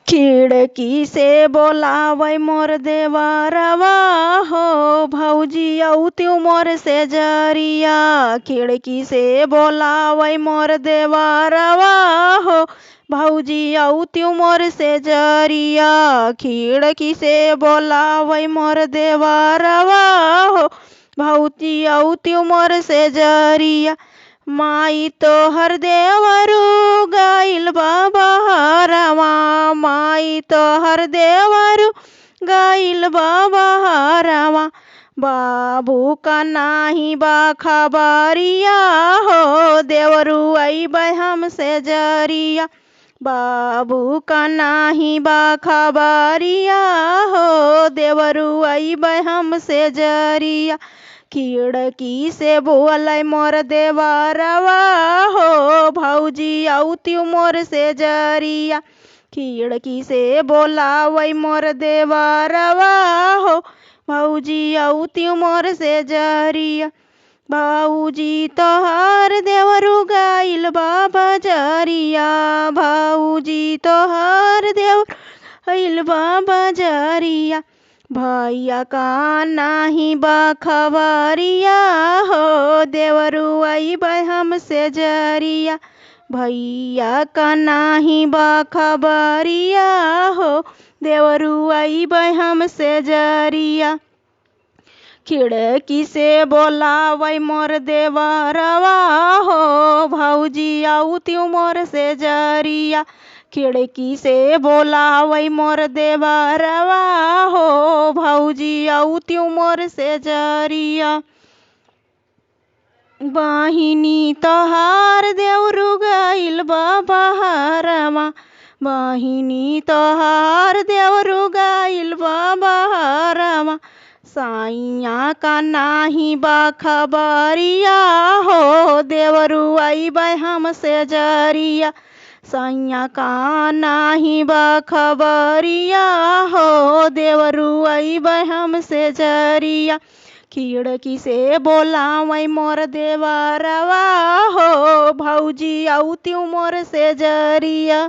खिड़की से बोलावै मोर देवरवा हो भौजी औत्यू मोर से जरिया। खिड़की से बोलावै मोर देवरवा हो भौजी औत्यू मोर से जरिया। खिड़की से बोलावै मोर देवरवा हो भौजी औत्यू मोर से जरिया। माई तोहर देवरू गइल बा बहरवा। माई तोहर देवरू गइल बा बहरवा। बाबू का नाही बा खबरिया हो देवरू अइबै हमसे जरिया। बाबू का नाही बा खबरिया हो देवरू अइबै हमसे जरिया। खिड़की से बोलै मोर देवरवा हो भौजी औत्यू मोर से जरिया। खिड़की से बोलावै मोर देवरवा हो भौजी औत्यू मोर से जरिया। भौजी तोहर देवरू गइल बा बजरिया। भौजी तोहर देवरू गइल बा बजरिया। भैया का नाही बा खबरिया हो देवरू अइबै हमसे जरिया। भैया का नाही बा खबरिया हो देवरू अइबै हमसे जरिया। खिड़की से बोलावै मोर देवरवा हो भौजी औत्यू मोर से जरिया। खिड़की से बोलावै मोर देवरवा हो भौजी औत्यू मोर से जरिया। बहिनी तोहार देवरू गइल बा बहरवा। बहिनी तोहार देवरू गइल बा बहरवा। सैया का नाही बा खबरिया हो देवरू अइबै हमसे जरिया। सैया का नाही बा खबरिया हो देवरू अइबै हमसे जरिया। खिड़की से बोलावै मोर देवरवा हो भौजी औत्यू मोर से जरिया।